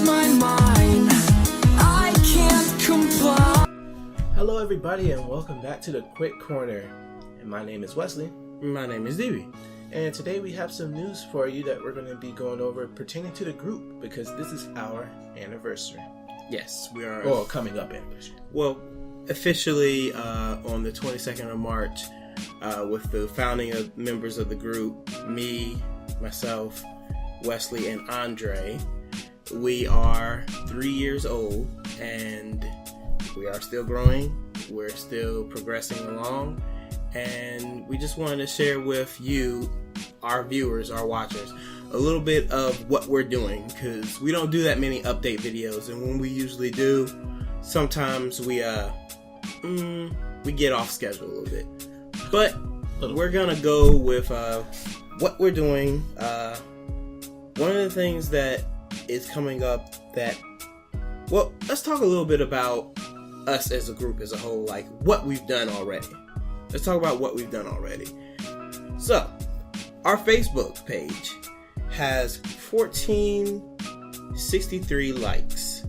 my mind. I can't comply. Hello everybody and welcome back to the Quick Corner. And my name is Wesley. My name is Dewey. And today we have some news for you that we're going to be going over pertaining to the group because this is our anniversary. Yes, we are. Well, coming up anniversary. Well, officially on the 22nd of March, with the founding of members of the group, me, myself, Wesley, and Andre, we are 3 years old and we are still growing. We're still progressing along. And we just wanted to share with you, our viewers, our watchers, a little bit of what we're doing because we don't do that many update videos, and when we usually do, sometimes we get off schedule a little bit. But we're gonna go with what we're doing. One of the things that is coming up well, let's talk a little bit about us as a group as a whole, like what we've done already. Let's talk about what we've done already. So, our Facebook page has 1,463 likes.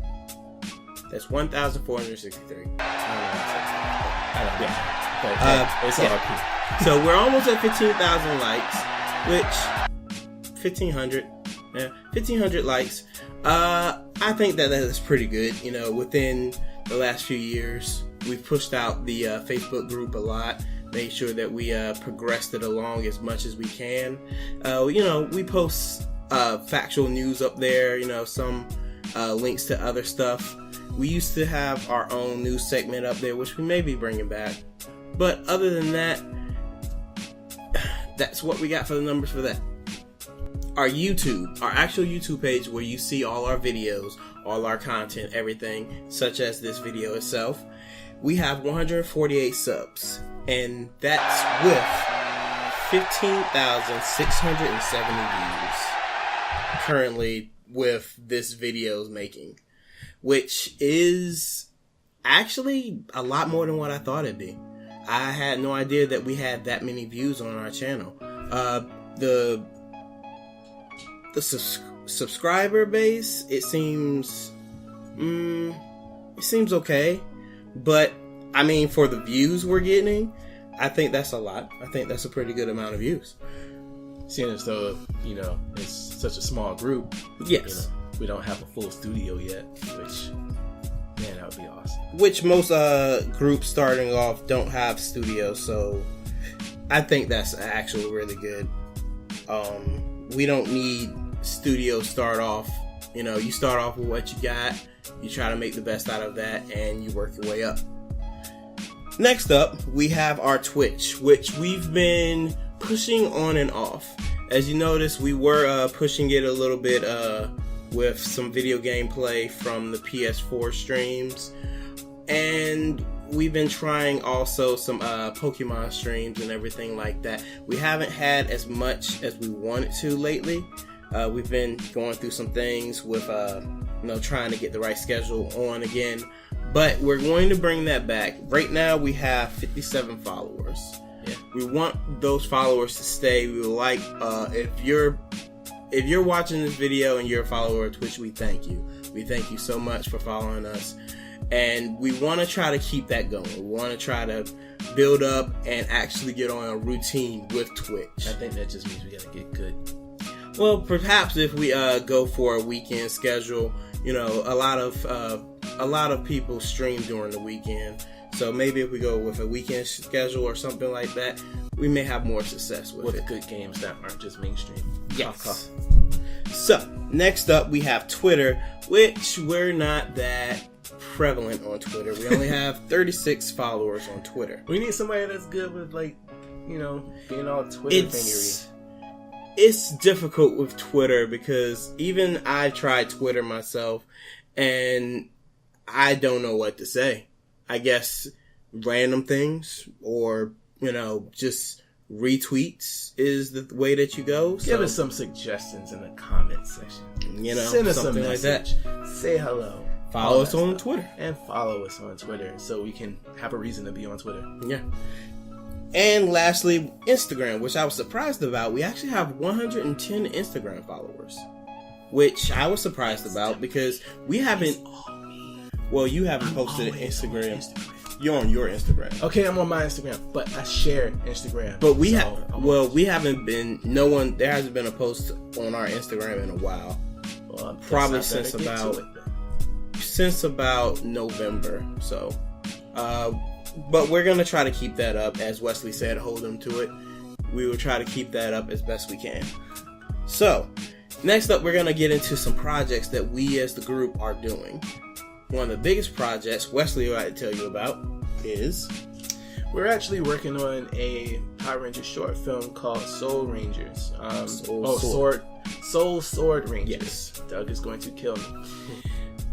That's 1,463. It's all cool. So we're almost at 15,000 likes, which 1,500 likes. I think that is pretty good. You know, within the last few years, we've pushed out the Facebook group a lot. Made sure that we progressed it along as much as we can. We post factual news up there, some links to other stuff. We used to have our own news segment up there, which we may be bringing back. But other than that, that's what we got for the numbers for that. Our actual YouTube page where you see all our videos, all our content, everything, such as this video itself, we have 148 subs. And that's with 15,670 views currently with this video's making, which is actually a lot more than what I thought it'd be. I had no idea that we had that many views on our channel. The subscriber base, it seems okay, but I mean, for the views we're getting, I think that's a lot. I think that's a pretty good amount of views. Seeing as though, it's such a small group. Yes. We don't have a full studio yet, which, man, that would be awesome. Which most groups starting off don't have studios, so I think that's actually really good. We don't need studios start off. You start off with what you got, you try to make the best out of that, and you work your way up. Next up, we have our Twitch, which we've been pushing on and off. As you notice, we were pushing it a little bit with some video gameplay from the PS4 streams. And we've been trying also some Pokemon streams and everything like that. We haven't had as much as we wanted to lately. We've been going through some things with trying to get the right schedule on again. But we're going to bring that back. Right now we have 57 followers. Yeah. We want those followers to stay. We would like if you're watching this video and you're a follower of Twitch, we thank you. We thank you so much for following us. And we want to try to keep that going. We want to try to build up and actually get on a routine with Twitch. I think that just means we gotta get good. Well, perhaps if we go for a weekend schedule, a lot of people stream during the weekend. So maybe if we go with a weekend schedule or something like that, we may have more success with it. Good games that aren't just mainstream. Yes. So, next up we have Twitter, which we're not that prevalent on Twitter. We only have 36 followers on Twitter. We need somebody that's good with, being all Twitter thingery. It's difficult with Twitter because even I tried Twitter myself and I don't know what to say. I guess random things or, just retweets is the way that you go. Give us some suggestions in the comment section. Send us something like that. Say hello. Follow us on Twitter. And follow us on Twitter so we can have a reason to be on Twitter. Yeah. And lastly, Instagram, which I was surprised about. We actually have 110 Instagram followers. which I was surprised about because we haven't. Well, you haven't posted an Instagram. You're on your Instagram. Okay, I'm on my Instagram, but I share Instagram. But we we haven't been. No one. There hasn't been a post on our Instagram in a while. Well, probably since about November. So, but we're gonna try to keep that up, as Wesley said. Hold them to it. We will try to keep that up as best we can. So, next up, we're gonna get into some projects that we as the group are doing. One of the biggest projects Wesley would like to tell you about is we're actually working on a Power Rangers short film called Soul Rangers. Soul Sword Rangers. Yes. Doug is going to kill me.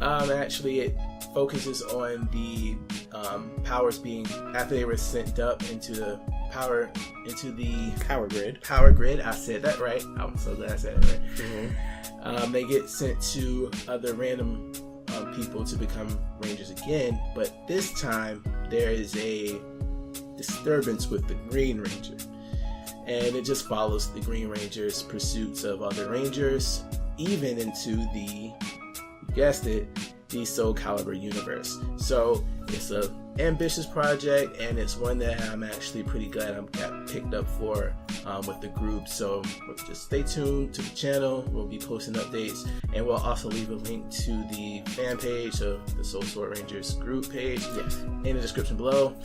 Actually, it focuses on the powers being after they were sent up into the power grid. Power grid. I said that right. I'm so glad I said it right. Mm-hmm. They get sent to other random people to become Rangers again, but this time there is a disturbance with the Green Ranger, and it just follows the Green Ranger's pursuits of other Rangers, even into the, you guessed it, the Soul Calibur universe. So it's a ambitious project, and it's one that I'm actually pretty glad I got picked up for with the group. So just stay tuned to the channel. We'll be posting updates, and we'll also leave a link to the fan page of the Soul Sword Rangers group page in the description below.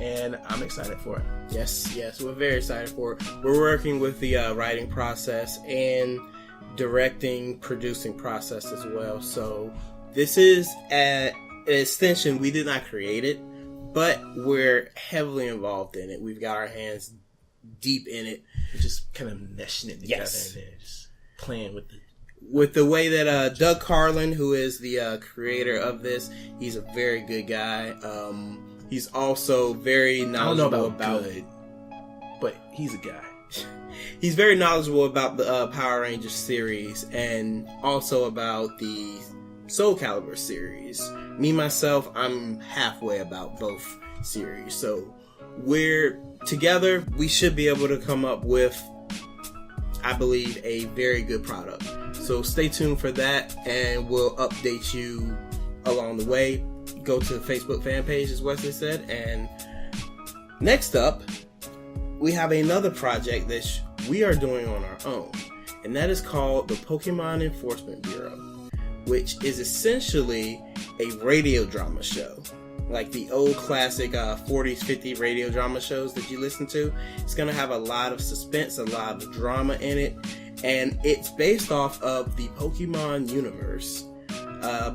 And I'm excited for it. Yes, we're very excited for it. We're working with the writing process and directing, producing process as well. So this is an extension. We did not create it, but we're heavily involved in it. We've got our hands deep in it. We're just kind of meshing it together and then just playing with the way that Doug Carlin, who is the creator of this, he's a very good guy. He's also very knowledgeable about good, but he's a guy. He's very knowledgeable about the Power Rangers series and also about the Soul Calibur series. Me, myself, I'm halfway about both series. So we're together, we should be able to come up with, I believe, a very good product. So stay tuned for that, and we'll update you along the way. Go to the Facebook fan page, as Wesley said. And next up, we have another project that we are doing on our own, and that is called the Pokemon Enforcement Bureau, which is essentially a radio drama show, like the old classic 40s, 50s radio drama shows that you listen to. It's going to have a lot of suspense, a lot of drama in it, and it's based off of the Pokemon universe.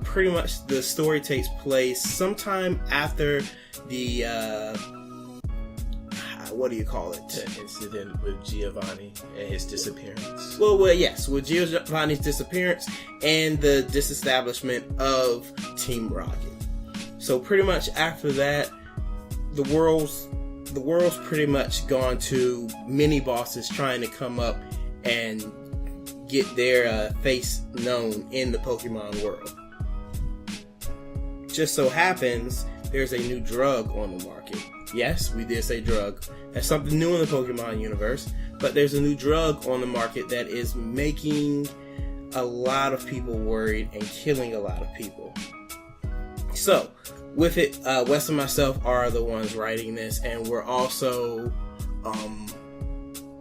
Pretty much the story takes place sometime after the what do you call it? The incident with Giovanni and his disappearance. Well, yes, with Giovanni's disappearance and the disestablishment of Team Rocket. So pretty much after that, the world's pretty much gone to mini bosses trying to come up and get their face known in the Pokemon world. Just so happens there's a new drug on the market. Yes, we did say drug. That's something new in the Pokemon universe, but there's a new drug on the market that is making a lot of people worried and killing a lot of people. So, with it, Wes and myself are the ones writing this, and we're also,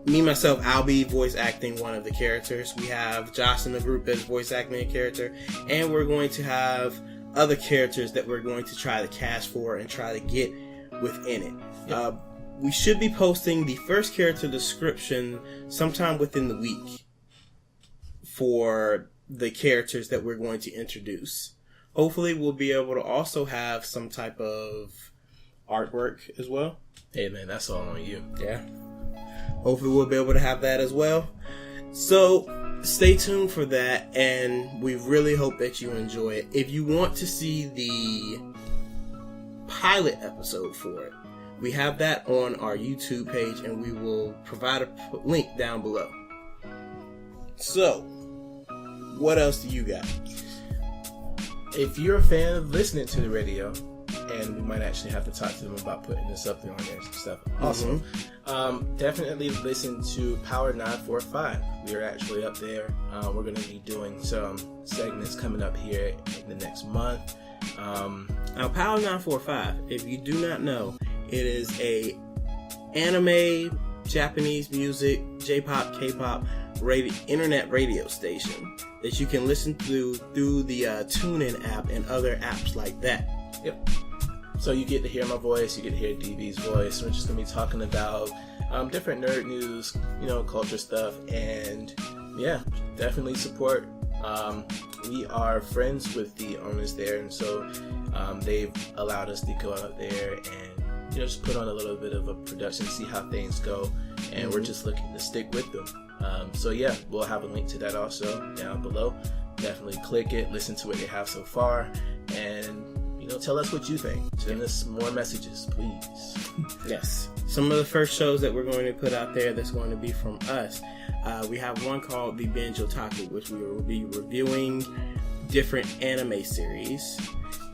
myself, I'll be voice acting one of the characters. We have Josh in the group that's voice acting a character, and we're going to have other characters that we're going to try to cast for and try to get within it. Yep. We should be posting the first character description sometime within the week for the characters that we're going to introduce. Hopefully we'll be able to also have some type of artwork as well. Hey man, that's all on you. Yeah. Hopefully we'll be able to have that as well. So stay tuned for that, and we really hope that you enjoy it. If you want to see the pilot episode for it, we have that on our YouTube page, and we will provide a link down below. So, what else do you got? If you're a fan of listening to the radio, and we might actually have to talk to them about putting this up there on there and stuff. Also, definitely listen to Power 945. We are actually up there We're going to be doing some segments coming up here in the next month. Now, Power 945, if you do not know, it is a anime, Japanese music, J-pop, K-pop internet radio station that you can listen to through the TuneIn app and other apps like that. Yep. So you get to hear my voice, you get to hear DB's voice. We're just going to be talking about different nerd news, culture stuff, and yeah, definitely support. We are friends with the owners there, and so they've allowed us to go out there and just put on a little bit of a production, see how things go, and we're just looking to stick with them. So yeah, we'll have a link to that also down below. Definitely click it, listen to what they have so far, and tell us what you think. Send us more messages, please. Yes. Some of the first shows that we're going to put out there that's going to be from us. We have one called The Binge Otaku, which we will be reviewing different anime series.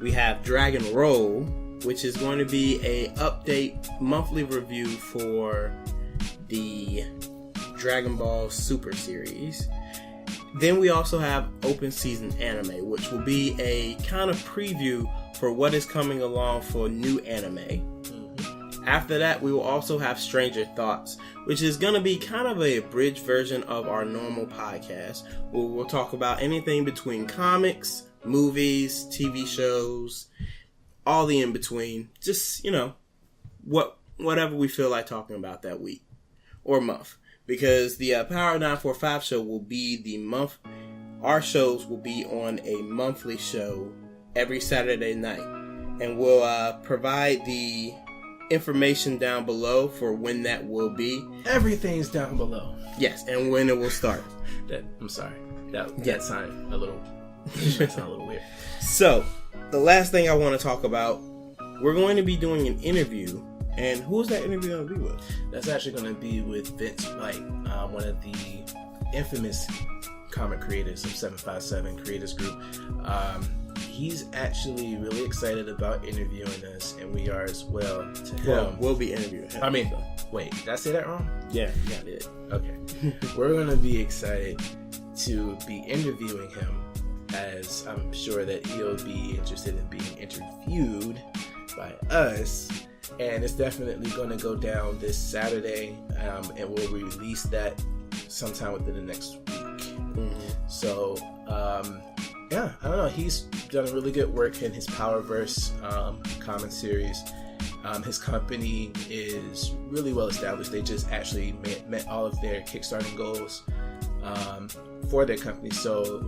We have Dragon Roll, which is going to be a update monthly review for the Dragon Ball Super series. Then we also have Open Season Anime, which will be a kind of preview for what is coming along for new anime. Mm-hmm. After that, we will also have Stranger Thoughts, which is going to be kind of a abridged version of our normal podcast, where we'll talk about anything between comics, movies, TV shows, all the in between. Just, whatever we feel like talking about that week or month. Because the Power 945 show will be the month. Our shows will be on a monthly show every Saturday night. And we'll provide the information down below for when that will be. Everything's down below. Yes, and when it will start. I'm sorry. That sounded a little weird. So, the last thing I want to talk about, we're going to be doing an interview. And who's that interview going to be with? That's actually going to be with Vince White, one of the infamous comic creators of 757 Creators Group. He's actually really excited about interviewing us, and we are as well to him. Well, we'll be interviewing him. Wait, did I say that wrong? Yeah, I did. Okay. We're going to be excited to be interviewing him, as I'm sure that he'll be interested in being interviewed by us. And it's definitely going to go down this Saturday, and we'll release that sometime within the next week. Mm-hmm. So, I don't know. He's done really good work in his Powerverse comic series. His company is really well established. They just actually met all of their Kickstarting goals for their company. So,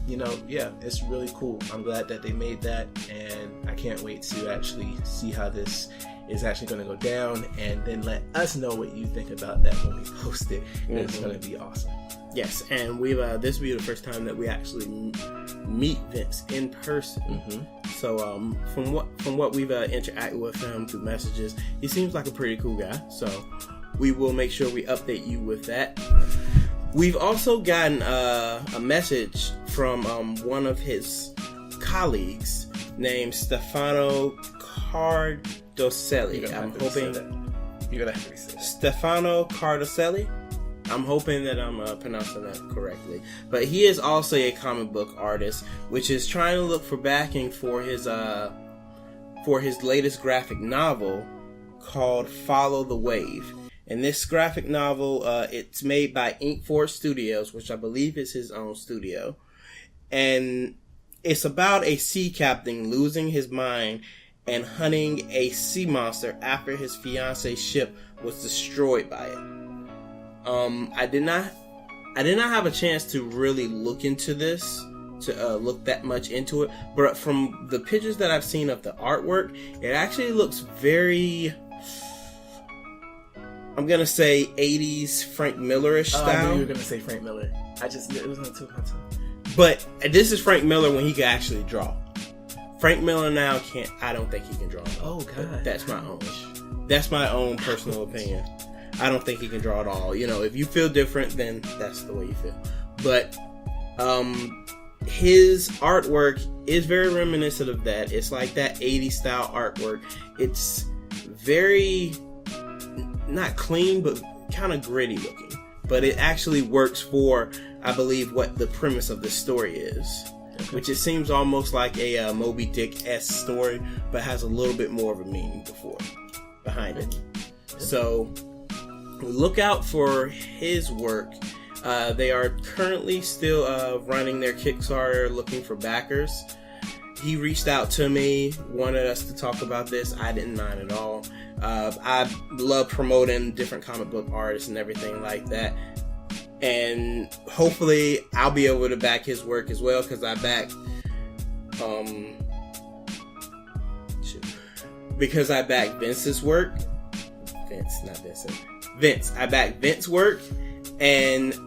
it's really cool. I'm glad that they made that, and I can't wait to actually see how this is actually going to go down, and then let us know what you think about that when we post it. Mm-hmm. It's going to be awesome. Yes, and we've this will be the first time that we actually meet Vince in person. Mm-hmm. So from what we've interacted with him through messages, he seems like a pretty cool guy. So we will make sure we update you with that. We've also gotten a message from one of his colleagues named Stefano Cardoselli. I'm hoping you're gonna have to say Stefano Cardoselli. I'm hoping that I'm pronouncing that correctly. But he is also a comic book artist, which is trying to look for backing for his latest graphic novel called Follow the Wave. And this graphic novel, it's made by Inkforge Studios, which I believe is his own studio. And it's about a sea captain losing his mind and hunting a sea monster after his fiance's ship was destroyed by it. I did not have a chance to really look into this, to look that much into it, but from the pictures that I've seen of the artwork, it actually looks very, I'm gonna say 80s Frank Miller-ish style. I knew you were gonna say Frank Miller. It was on the tip of my tongue. But this is Frank Miller when he could actually draw. Frank Miller now I don't think he can draw. Oh God. That's my own personal opinion. I don't think he can draw at all. If you feel different, then that's the way you feel. But his artwork is very reminiscent of that. It's like that 80s style artwork. It's very, not clean, but kind of gritty looking. But it actually works for I believe, what the premise of the story is. Which it seems almost like a Moby Dick-esque story, but has a little bit more of a meaning behind it. So look out for his work. They are currently still running their Kickstarter, looking for backers. He reached out to me, wanted us to talk about this. I didn't mind at all. I love promoting different comic book artists and everything like that. And hopefully I'll be able to back his work as well, because I backed Vince's work. Vince. I backed Vince's work, and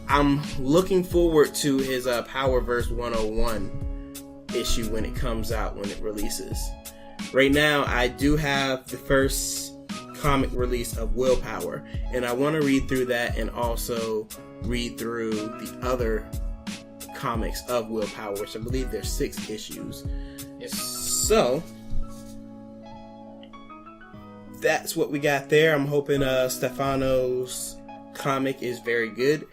I'm looking forward to his Powerverse 101 issue when it comes out, when it releases. Right now, I do have the first comic release of Willpower, and I want to read through that and also read through the other comics of Willpower, which I believe there's 6 issues. Yep. So that's what we got there. I'm hoping Stefano's comic is very good,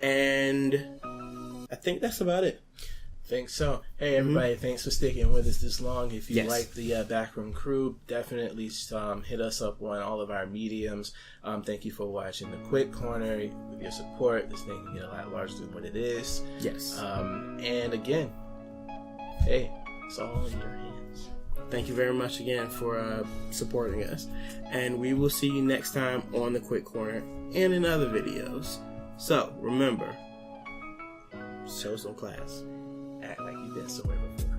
and I think that's about it. Think so. Hey everybody, thanks for sticking with us this long. If you Yes. like the Backroom Crew, definitely hit us up on all of our mediums. Thank you for watching the Quick Corner. With your support, this thing can get a lot larger than what it is. Yes. And again, hey, it's all in your hands. Thank you very much again for supporting us, and we will see you next time on the Quick Corner and in other videos. So remember, show some class. Act like you've been somewhere before.